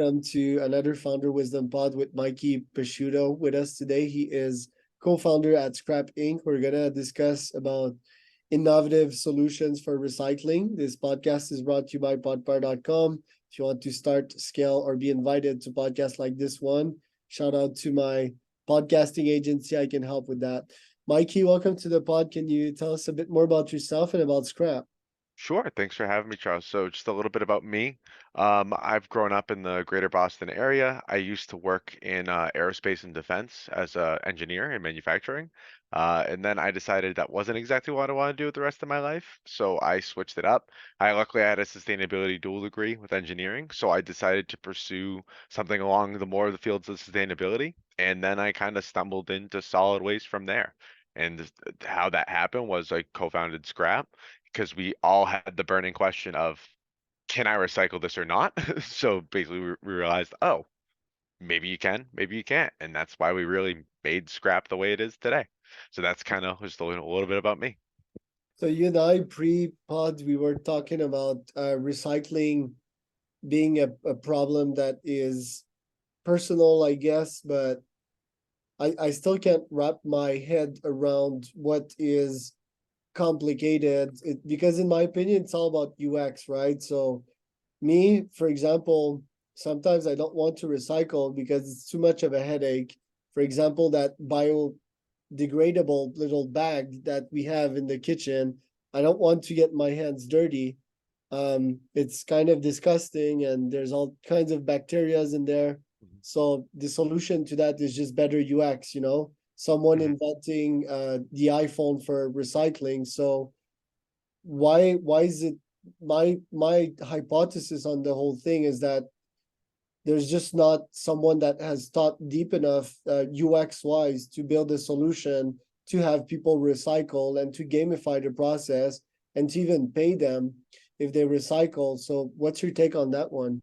welcome to another Founder Wisdom Pod with Mikey Pasciuto with us today. He is co-founder at Scrap Inc. We're gonna discuss about innovative solutions for recycling. This podcast is brought to you by podpar.com. If you want to start, scale, or be invited to podcasts like this one, shout out to my podcasting agency. I can help with that. Mikey, welcome to the pod. Can you tell us a bit more about yourself and about Scrap? Sure. Thanks for having me, Charles. So just a little bit about me. I've grown up in the greater Boston area. I used to work in aerospace and defense as an engineer in manufacturing. And then I decided that wasn't exactly what I want to do with the rest of my life. So I switched it up. Luckily, I had a sustainability dual degree with engineering. So I decided to pursue something along the more of the fields of sustainability. And then I kind of stumbled into solid waste from there. And how that happened was I co-founded Scrap because we all had the burning question of, can I recycle this or not? So basically, we realized, oh, maybe you can, maybe you can't, and that's why we really made Scrap the way it is today. So that's kind of just a little bit about me. So you and I pre-pod, we were talking about recycling being a problem that is personal, I guess, but I still can't wrap my head around what is complicated because in my opinion, it's all about UX, right? So me, for example, sometimes I don't want to recycle because it's too much of a headache. For example, that biodegradable little bag that we have in the kitchen, I don't want to get my hands dirty. It's kind of disgusting and there's all kinds of bacterias in there. Mhm. So the solution to that is just better UX, you know, someone Mhm. inventing the iPhone for recycling. So why is it my hypothesis on the whole thing is that there's just not someone that has thought deep enough UX wise to build a solution to have people recycle and to gamify the process and to even pay them if they recycle. So what's your take on that one?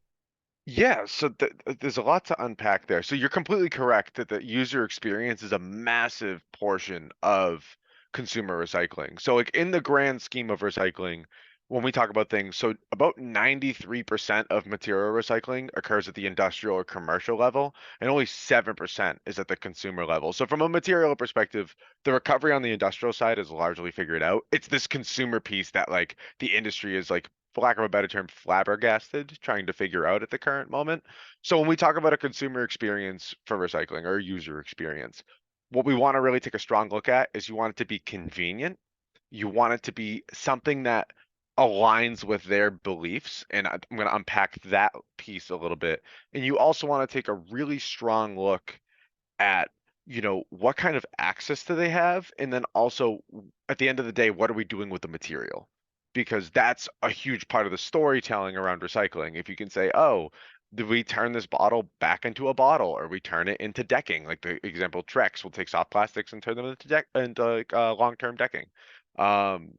Yeah, so there's a lot to unpack there. So you're completely correct that the user experience is a massive portion of consumer recycling. So like in the grand scheme of recycling, when we talk about things, so about 93% of material recycling occurs at the industrial or commercial level, and only 7% is at the consumer level. So from a material perspective, the recovery on the industrial side is largely figured out. It's this consumer piece that like the industry is like, for lack of a better term, flabbergasted trying to figure out at the current moment. So when we talk about a consumer experience for recycling or a user experience, what we want to really take a strong look at is you want it to be convenient. You want it to be something that aligns with their beliefs. And I'm going to unpack that piece a little bit. And you also want to take a really strong look at, what kind of access do they have? And then also, at the end of the day, what are we doing with the material? Because that's a huge part of the storytelling around recycling. If you can say, oh, do we turn this bottle back into a bottle or we turn it into decking? Like the example, Trex will take soft plastics and turn them into like long-term decking. Um,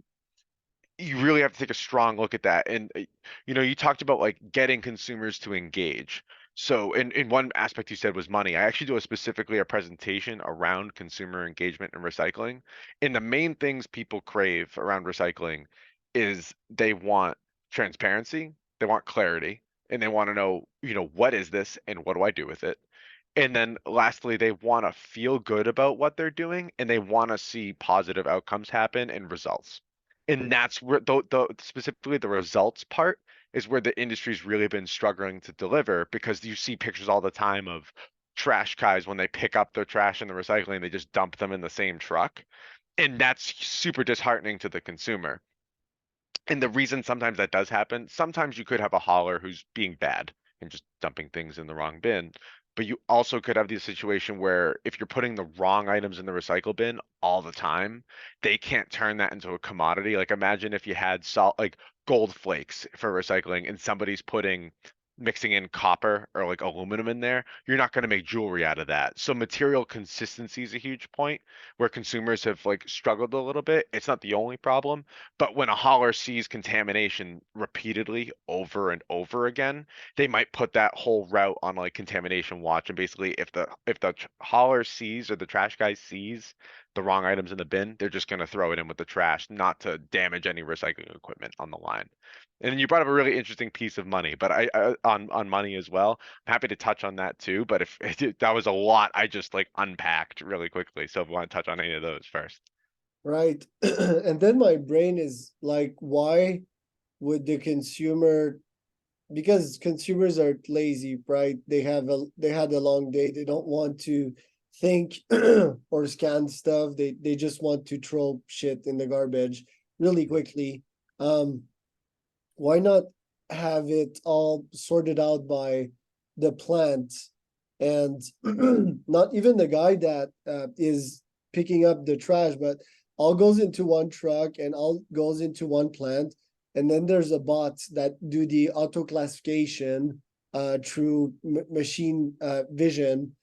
you really have to take a strong look at that. And you talked about like getting consumers to engage. So in one aspect you said was money. I actually do specifically a presentation around consumer engagement and recycling. And the main things people crave around recycling is they want transparency, they want clarity, and they want to know, what is this and what do I do with it? And then lastly, they want to feel good about what they're doing and they want to see positive outcomes happen and results. And that's where specifically the results part is where the industry's really been struggling to deliver because you see pictures all the time of trash guys when they pick up their trash in the recycling, they just dump them in the same truck. And that's super disheartening to the consumer. And the reason sometimes that does happen, sometimes you could have a hauler who's being bad and just dumping things in the wrong bin. But you also could have the situation where if you're putting the wrong items in the recycle bin all the time, they can't turn that into a commodity. Like imagine if you had salt, like gold flakes for recycling, and somebody's mixing in copper or like aluminum in there, you're not going to make jewelry out of that. So material consistency is a huge point where consumers have like struggled a little bit. It's not the only problem, but when a hauler sees contamination repeatedly over and over again, they might put that whole route on like contamination watch. And basically, if the hauler sees or the trash guy sees the wrong items in the bin, they're just going to throw it in with the trash, not to damage any recycling equipment on the line. And then you brought up a really interesting piece of money, but on money as well. I'm happy to touch on that too. But if that was a lot, I just like unpacked really quickly. So if you want to touch on any of those first. Right. And then my brain is like, why would the consumer, because consumers are lazy, right? They had a long day. They don't want to think or scan stuff. They just want to throw shit in the garbage really quickly. Um, why not have it all sorted out by the plant, and not even the guy that is picking up the trash, but all goes into one truck and all goes into one plant, and then there's a bot that do the auto classification through machine vision.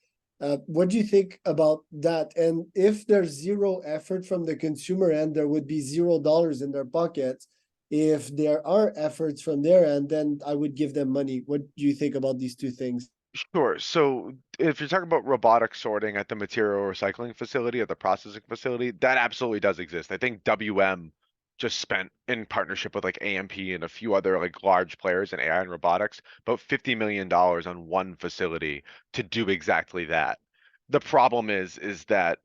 What do you think about that? And if there's zero effort from the consumer end, there would be $0 in their pockets. If there are efforts from their end, then I would give them money. What do you think about these two things? Sure. So if you're talking about robotic sorting at the material recycling facility, at the processing facility, that absolutely does exist. I think WM just spent in partnership with like AMP and a few other like large players in AI and robotics about $50 million on one facility to do exactly that. The problem is that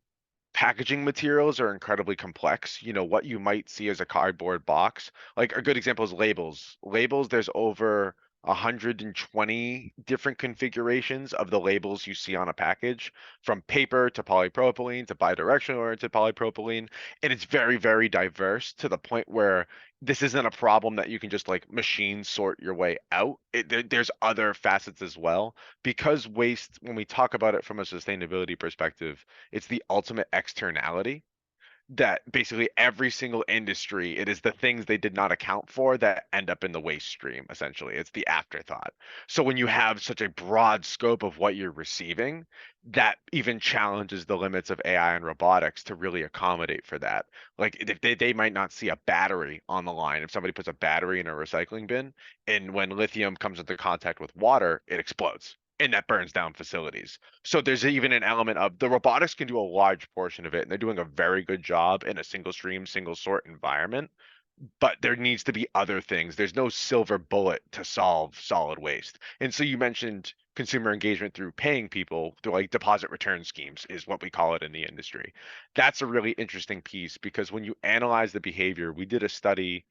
packaging materials are incredibly complex. You know, what you might see as a cardboard box, like a good example is labels. Labels, there's over 120 different configurations of the labels you see on a package, from paper to polypropylene to bidirectional oriented polypropylene. And it's very, very diverse to the point where this isn't a problem that you can just like machine sort your way out. There's other facets as well. Because waste, when we talk about it from a sustainability perspective, it's the ultimate externality that basically every single industry, it is the things they did not account for that end up in the waste stream, essentially. It's the afterthought. So when you have such a broad scope of what you're receiving, that even challenges the limits of AI and robotics to really accommodate for that. Like if they might not see a battery on the line. If somebody puts a battery in a recycling bin, and when lithium comes into contact with water, it explodes. And that burns down facilities. So there's even an element of the robotics can do a large portion of it, and they're doing a very good job in a single stream, single sort environment. But there needs to be other things. There's no silver bullet to solve solid waste. And so you mentioned consumer engagement through paying people through like deposit return schemes is what we call it in the industry. That's a really interesting piece because when you analyze the behavior, we did a study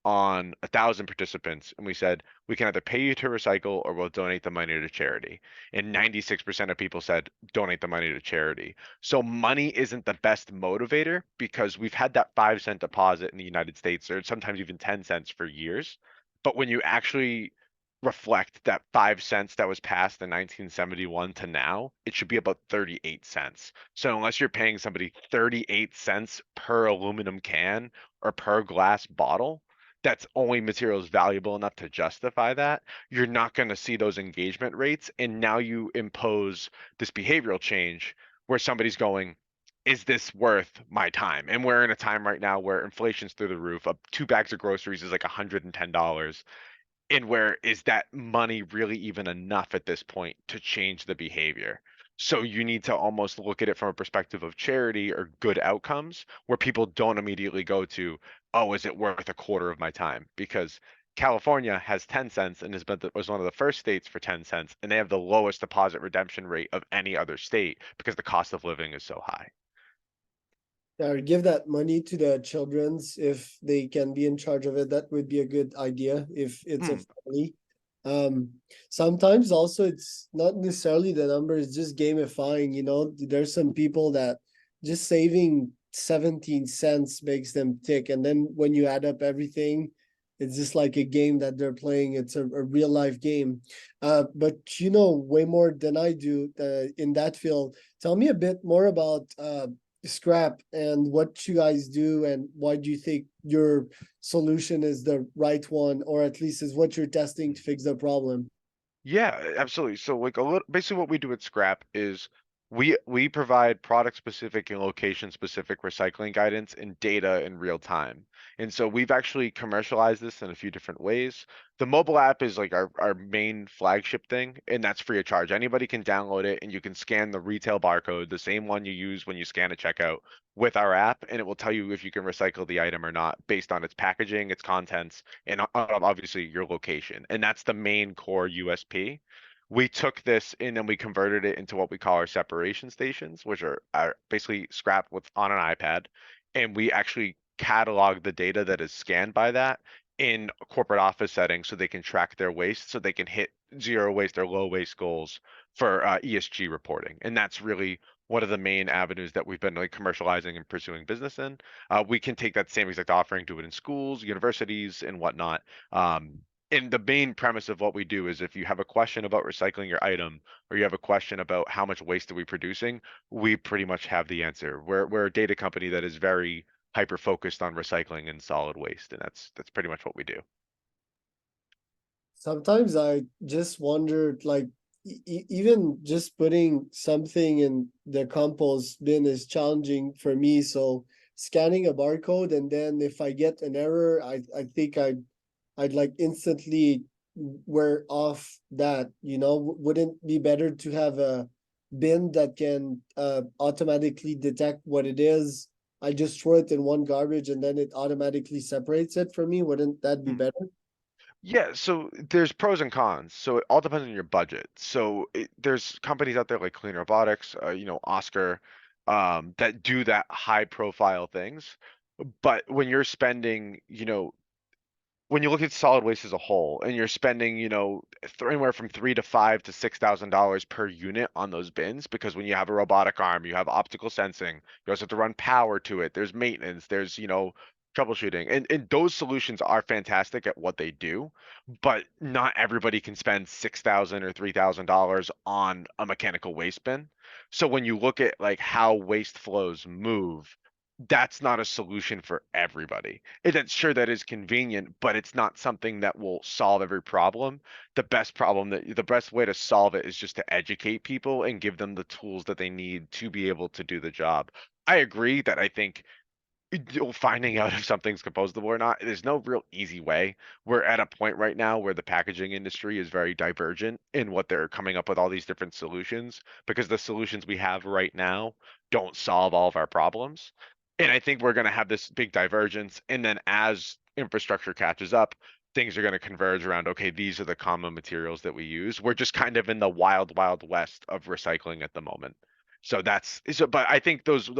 on 1,000 participants and we said we can either pay you to recycle or we'll donate the money to charity. And 96% of people said donate the money to charity. So money isn't the best motivator because we've had that 5 cent deposit in the United States or sometimes even 10 cents for years. But when you actually reflect that 5 cents that was passed in 1971 to now, it should be about 38 cents. So unless you're paying somebody 38 cents per aluminum can or per glass bottle, that's only materials valuable enough to justify that, you're not going to see those engagement rates. And now you impose this behavioral change where somebody's going, is this worth my time? And we're in a time right now where inflation's through the roof. Two bags of groceries is like $110. And where is that money really even enough at this point to change the behavior? So you need to almost look at it from a perspective of charity or good outcomes where people don't immediately go to, oh, is it worth a quarter of my time? Because California has 10 cents and was one of the first states for 10 cents, and they have the lowest deposit redemption rate of any other state because the cost of living is so high. Or give that money to the children's if they can be in charge of it. That would be a good idea if it's a Hmm. family. Um, Sometimes also it's not necessarily the number, it's just gamifying, you know. There's some people that just saving 17 cents makes them tick. And then when you add up everything, it's just like a game that they're playing. It's a real life game. But you know way more than I do in that field. Tell me a bit more about scrap and what you guys do and why do you think your solution is the right one, or at least is what you're testing to fix the problem. Yeah, absolutely. So like basically what we do at Scrap is We provide product specific and location specific recycling guidance and data in real time. And so we've actually commercialized this in a few different ways. The mobile app is like our main flagship thing, and that's free of charge. Anybody can download it and you can scan the retail barcode, the same one you use when you scan a checkout with our app, and it will tell you if you can recycle the item or not based on its packaging, its contents, and obviously your location. And that's the main core USP. We took this and then we converted it into what we call our separation stations, which are basically scrap with on an iPad, and we actually catalog the data that is scanned by that in a corporate office settings so they can track their waste, so they can hit zero waste or low waste goals for ESG reporting. And that's really one of the main avenues that we've been like commercializing and pursuing business in. We can take that same exact offering, do it in schools, universities, and whatnot. And the main premise of what we do is if you have a question about recycling your item or you have a question about how much waste are we producing, we pretty much have the answer. We're a data company that is very hyper focused on recycling and solid waste, and that's pretty much what we do. Sometimes I just wondered, like, even just putting something in the compost bin is challenging for me. So scanning a barcode, and then if I get an error, I think I'd like instantly wear off that, wouldn't be better to have a bin that can automatically detect what it is? I just throw it in one garbage and then it automatically separates it for me. Wouldn't that be Hmm. better? Yeah, so there's pros and cons. So it all depends on your budget. So there's companies out there like Clean Robotics, Oscar, that do that high profile things. But when you're spending, when you look at solid waste as a whole and you're spending, anywhere from three to five to $6,000 per unit on those bins, because when you have a robotic arm, you have optical sensing, you also have to run power to it, there's maintenance, there's, troubleshooting. And those solutions are fantastic at what they do, but not everybody can spend 6,000 or $3,000 on a mechanical waste bin. So when you look at like how waste flows move, that's not a solution for everybody. That's sure that is convenient, but it's not something that will solve every problem. The best way to solve it is just to educate people and give them the tools that they need to be able to do the job. I agree that I think finding out if something's compostable or not, there's no real easy way. We're at a point right now where the packaging industry is very divergent in what they're coming up with all these different solutions because the solutions we have right now don't solve all of our problems. And I think we're going to have this big divergence. And then as infrastructure catches up, things are going to converge around, okay, these are the common materials that we use. We're just kind of in the wild, wild west of recycling at the moment. So but I think those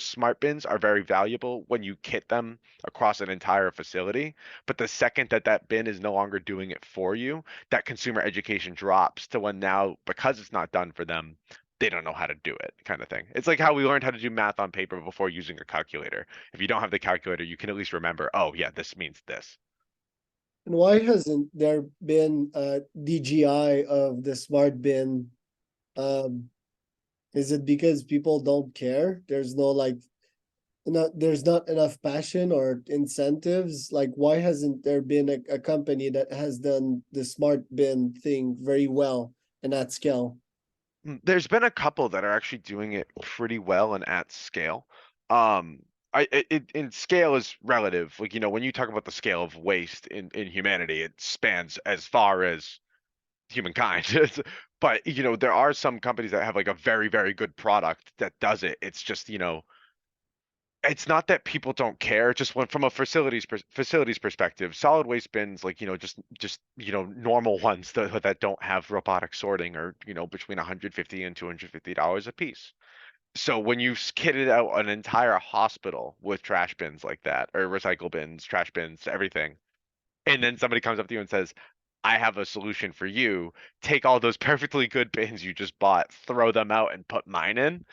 smart bins are very valuable when you kit them across an entire facility. But the second that that bin is no longer doing it for you, that consumer education drops to when now, because it's not done for them, they don't know how to do it, kind of thing. It's like how we learned how to do math on paper before using a calculator. If you don't have the calculator, you can at least remember, oh yeah, this means this. And why hasn't there been a DGI of the smart bin? Um, is it because people don't care? There's no like, there's not enough passion or incentives. Like, why hasn't there been a company that has done the smart bin thing very well and at scale? There's been a couple that are actually doing it pretty well and at scale. Um, and scale is relative. Like, when you talk about the scale of waste in humanity, it spans as far as humankind. But, there are some companies that have like a very, very good product that does it. It's just, it's not that people don't care. Just when from a facilities perspective, solid waste bins, like just normal ones that don't have robotic sorting are between 150 and $250 a piece. So when you kitted out an entire hospital with trash bins like that, or recycle bins, trash bins, everything, and then somebody comes up to you and says, I have a solution for you. Take all those perfectly good bins you just bought, throw them out, and put mine in.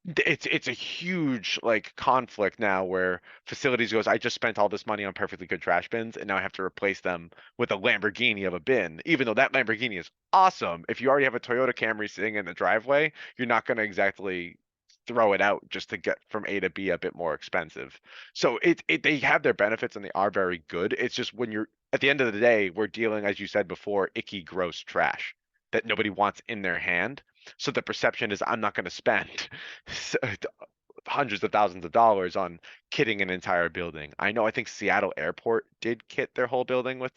It's a huge like conflict now where facilities goes, I just spent all this money on perfectly good trash bins and now I have to replace them with a Lamborghini of a bin, even though that Lamborghini is awesome. If you already have a Toyota Camry sitting in the driveway, you're not going to exactly throw it out just to get from A to B a bit more expensive. So they have their benefits and they are very good. It's just when you're at the end of the day, we're dealing, as you said before, icky, gross trash that nobody wants in their hand. So the perception is I'm not going to spend hundreds of thousands of dollars on kitting an entire building. I know, I think Seattle Airport did kit their whole building with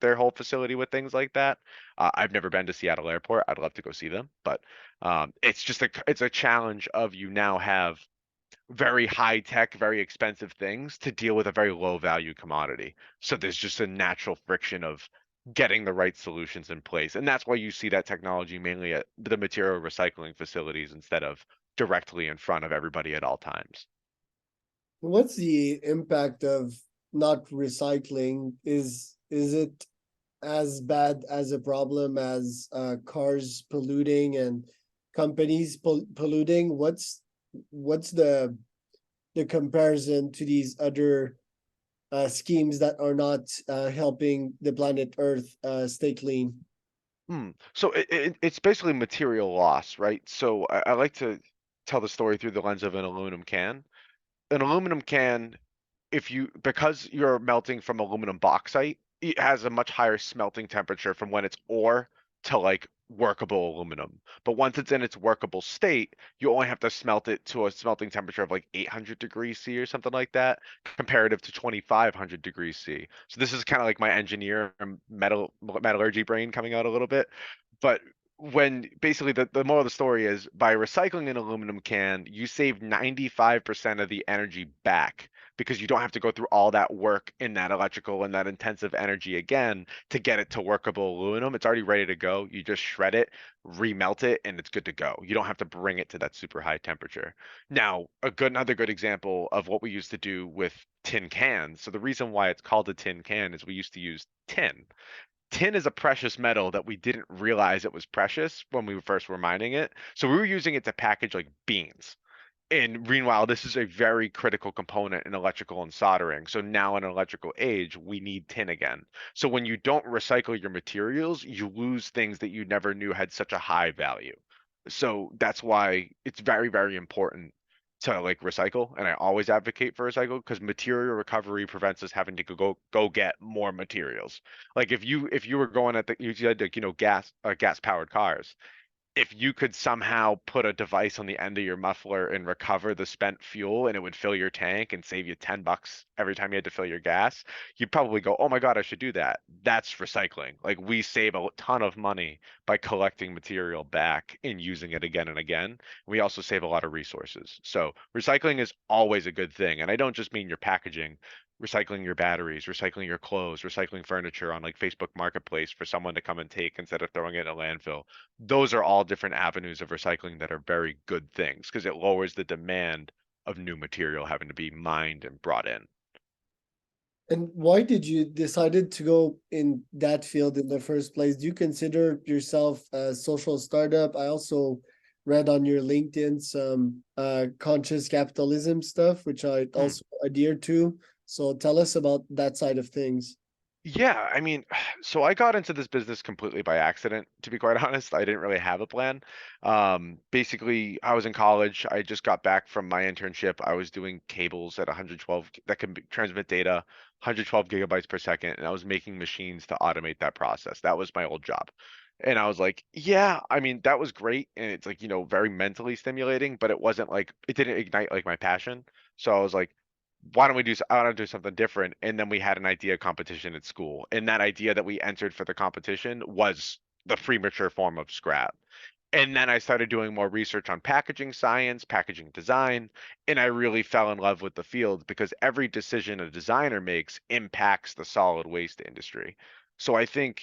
their whole facility with things like that. I've never been to Seattle Airport. I'd love to go see them, but it's just it's a challenge of you now have very high tech, very expensive things to deal with a very low value commodity. So there's just a natural friction of getting the right solutions in place. And that's why you see that technology mainly at the material recycling facilities instead of directly in front of everybody at all times. What's the impact of not recycling? Is it as bad as a problem as cars polluting and companies polluting? What's the comparison to these other schemes that are not helping the planet Earth stay clean? So it's basically material loss, right? So I like to tell the story through the lens of an aluminum can. An aluminum can, if you because you're melting from aluminum bauxite, it has a much higher smelting temperature from when it's ore to like workable aluminum. But once it's in its workable state, you only have to smelt it to a smelting temperature of like 800 degrees C or something like that, comparative to 2500 degrees C. So this is kind of like my engineer and metallurgy brain coming out a little bit. But when basically the moral of the story is by recycling an aluminum can, you save 95% of the energy back because you don't have to go through all that work in that electrical and that intensive energy again to get it to workable aluminum. It's already ready to go. You just shred it, remelt it, and it's good to go. You don't have to bring it to that super high temperature. Now, another good example of what we used to do with tin cans. So the reason why it's called a tin can is we used to use tin. Tin is a precious metal that we didn't realize it was precious when we first were mining it. So we were using it to package like beans. And meanwhile, this is a very critical component in electrical and soldering. So now in an electrical age, we need tin again. So when you don't recycle your materials, you lose things that you never knew had such a high value. So that's why it's very, very important to like recycle. And I always advocate for recycle because material recovery prevents us having to go get more materials. Like if you were going at the you said like, gas powered cars, if you could somehow put a device on the end of your muffler and recover the spent fuel and it would fill your tank and save you $10 every time you had to fill your gas, you'd probably go, "Oh my God, I should do that." That's recycling. Like we save a ton of money by collecting material back and using it again and again. We also save a lot of resources. So recycling is always a good thing. And I don't just mean your packaging, recycling your batteries, recycling your clothes, recycling furniture on like Facebook Marketplace for someone to come and take instead of throwing it in a landfill. Those are all different avenues of recycling that are very good things because it lowers the demand of new material having to be mined and brought in. And why did you decided to go in that field in the first place? Do you consider yourself a social startup? I also read on your LinkedIn some conscious capitalism stuff, which I Hmm. also adhere to. So tell us about that side of things. Yeah, I mean, so I got into this business completely by accident, to be quite honest. I didn't really have a plan. Basically, I was in college. I just got back from my internship. I was doing cables at 112 that can transmit data, 112 gigabytes per second, and I was making machines to automate that process. That was my old job. And I was like, yeah, I mean, that was great. And it's like, very mentally stimulating, but it wasn't like, it didn't ignite like my passion. So I was like, why don't we I want to do something different. And then we had an idea competition at school. And that idea that we entered for the competition was the premature form of scrap. And then I started doing more research on packaging science, packaging design, and I really fell in love with the field because every decision a designer makes impacts the solid waste industry. So I think,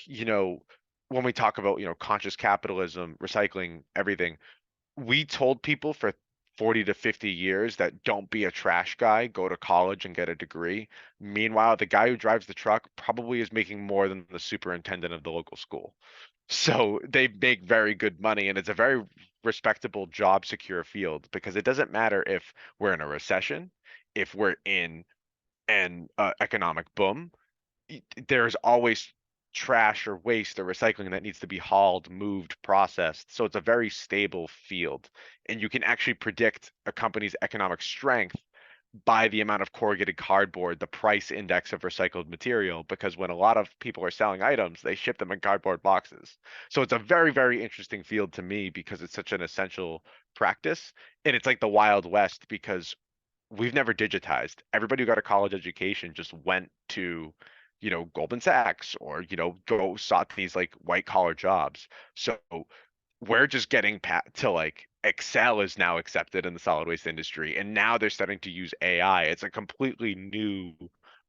when we talk about, conscious capitalism, recycling, everything, we told people for 40 to 50 years that don't be a trash guy, go to college and get a degree. Meanwhile, the guy who drives the truck probably is making more than the superintendent of the local school. So they make very good money, and it's a very respectable job secure field because it doesn't matter if we're in a recession, if we're in an economic boom, there's always trash or waste or recycling that needs to be hauled, moved, processed. So it's a very stable field. And you can actually predict a company's economic strength by the amount of corrugated cardboard, the price index of recycled material, because when a lot of people are selling items, they ship them in cardboard boxes. So it's a very, very interesting field to me because it's such an essential practice. And it's like the Wild West because we've never digitized. Everybody who got a college education just went to, Goldman Sachs or, go sought these like white collar jobs. So we're just getting to like Excel is now accepted in the solid waste industry, and now they're starting to use AI. It's a completely new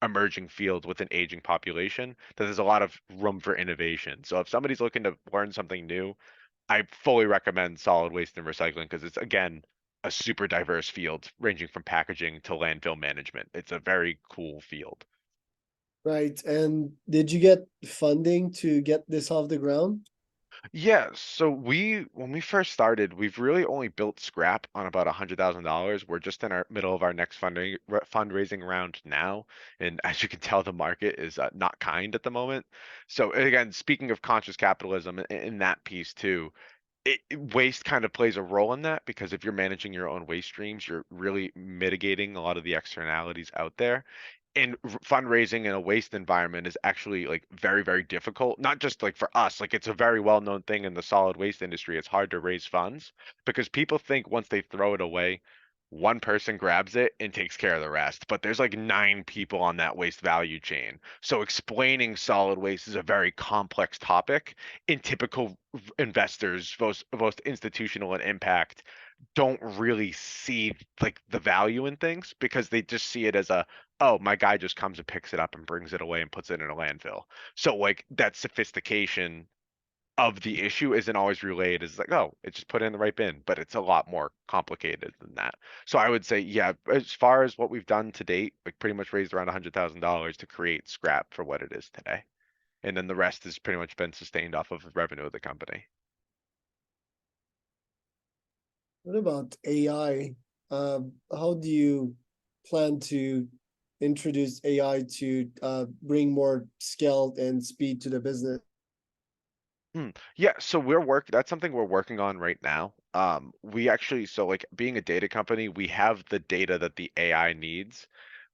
emerging field with an aging population that there's a lot of room for innovation. So if somebody's looking to learn something new, I fully recommend solid waste and recycling because it's again a super diverse field ranging from packaging to landfill management. It's a very cool field. Right. And did you get funding to get this off the ground? Yeah, so when we first started, we've really only built scrap on about $100,000. We're just in our middle of our next fundraising round now, and as you can tell, the market is not kind at the moment. So again, speaking of conscious capitalism in that piece too, waste kind of plays a role in that because if you're managing your own waste streams, you're really mitigating a lot of the externalities out there. And fundraising in a waste environment is actually like very, very difficult. Not just like for us, like it's a very well-known thing in the solid waste industry. It's hard to raise funds because people think once they throw it away, one person grabs it and takes care of the rest. But there's like nine people on that waste value chain. So explaining solid waste is a very complex topic in typical investors, both institutional and impact, don't really see like the value in things because they just see it as a, oh, my guy just comes and picks it up and brings it away and puts it in a landfill. So like that sophistication of the issue isn't always relayed as like, oh, it's just put in the right bin, but it's a lot more complicated than that. So I would say, yeah, as far as what we've done to date, like pretty much raised around $100,000 to create scrap for what it is today. And then the rest has pretty much been sustained off of the revenue of the company. What about AI? How do you plan to introduce AI to bring more scale and speed to the business? Yeah, so that's something we're working on right now. We actually, so like being a data company, we have the data that the AI needs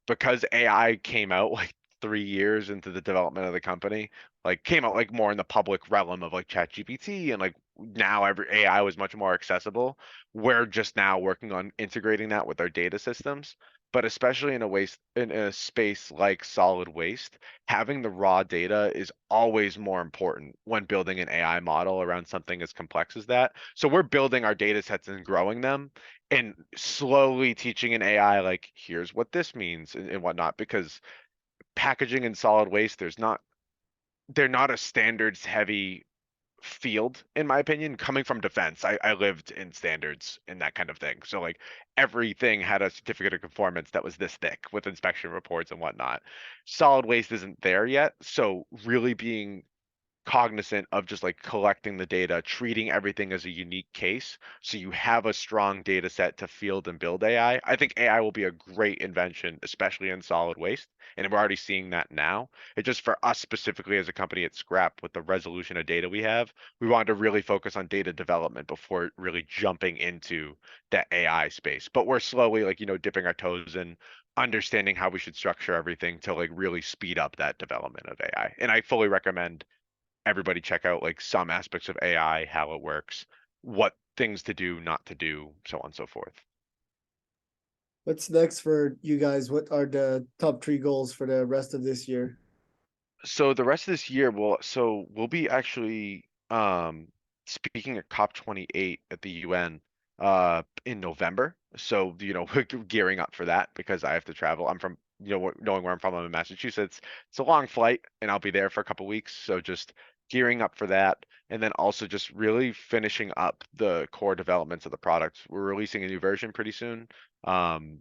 because AI came out like 3 years into the development of the company, like came out like more in the public realm of like ChatGPT and like now every AI was much more accessible. We're just now working on integrating that with our data systems. But especially in a space like solid waste, having the raw data is always more important when building an AI model around something as complex as that. So we're building our data sets and growing them and slowly teaching an AI like here's what this means and whatnot because packaging and solid waste they're not a standards heavy field in my opinion coming from defense. I lived in standards and that kind of thing, so like everything had a certificate of conformance that was this thick with inspection reports and whatnot. Solid waste isn't there yet, so really being cognizant of just like collecting the data, treating everything as a unique case. So you have a strong data set to field and build AI. I think AI will be a great invention, especially in solid waste. And we're already seeing that now. It just for us specifically as a company at Scrap, with the resolution of data we have, we wanted to really focus on data development before really jumping into that AI space. But we're slowly like, dipping our toes in understanding how we should structure everything to like really speed up that development of AI. And I fully recommend everybody check out like some aspects of AI, how it works, what things to do, not to do, so on and so forth. What's next for you guys? What are the top three goals for the rest of this year? So the rest of this year, we'll be actually speaking at COP28 at the UN in November. So, we're gearing up for that because I have to travel. I'm from, knowing where I'm in Massachusetts. It's a long flight and I'll be there for a couple weeks. So just gearing up for that. And then also just really finishing up the core developments of the products. We're releasing a new version pretty soon.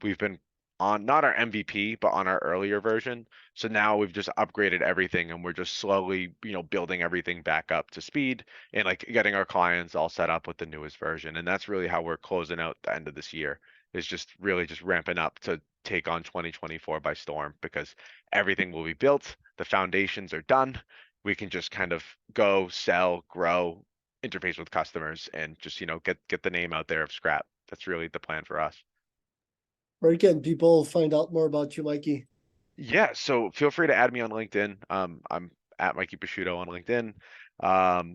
We've been on not our MVP, but on our earlier version. So now we've just upgraded everything and we're just slowly, building everything back up to speed and like getting our clients all set up with the newest version. And that's really how we're closing out the end of this year is just really just ramping up to take on 2024 by storm because everything will be built. The foundations are done. We can just kind of go sell, grow, interface with customers and just, get the name out there of Scrap. That's really the plan for us. Where can people find out more about you, Mikey? Yeah, so feel free to add me on LinkedIn. I'm at Mikey Pasciuto on LinkedIn.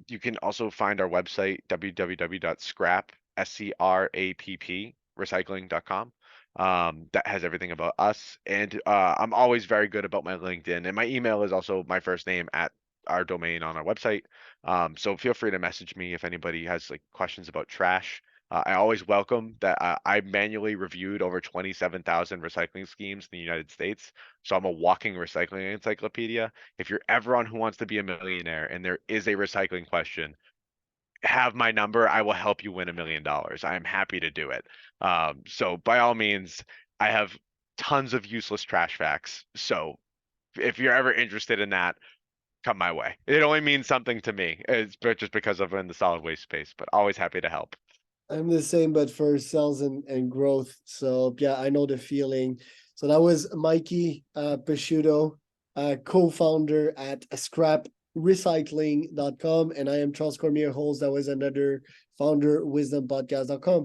You can also find our website, www.scrap, SCRAPP, recycling.com. That has everything about us. And I'm always very good about my LinkedIn. And my email is also my first name at our domain on our website. So feel free to message me if anybody has like questions about trash. I always welcome that. I manually reviewed over 27,000 recycling schemes in the United States. So I'm a walking recycling encyclopedia. If you're ever on Who Wants to Be a Millionaire and there is a recycling question, have my number. I will help you win $1 million. I am happy to do it. So by all means, I have tons of useless trash facts. So if you're ever interested in that, come my way. It only means something to me. It's just because I'm in the solid waste space, but always happy to help. I'm the same, but for sales and growth. So yeah, I know the feeling. So that was Mikey Pasciuto, co-founder at scraprecycling.com. And I am Charles Cormier Holes. That was another founder wisdompodcast.com.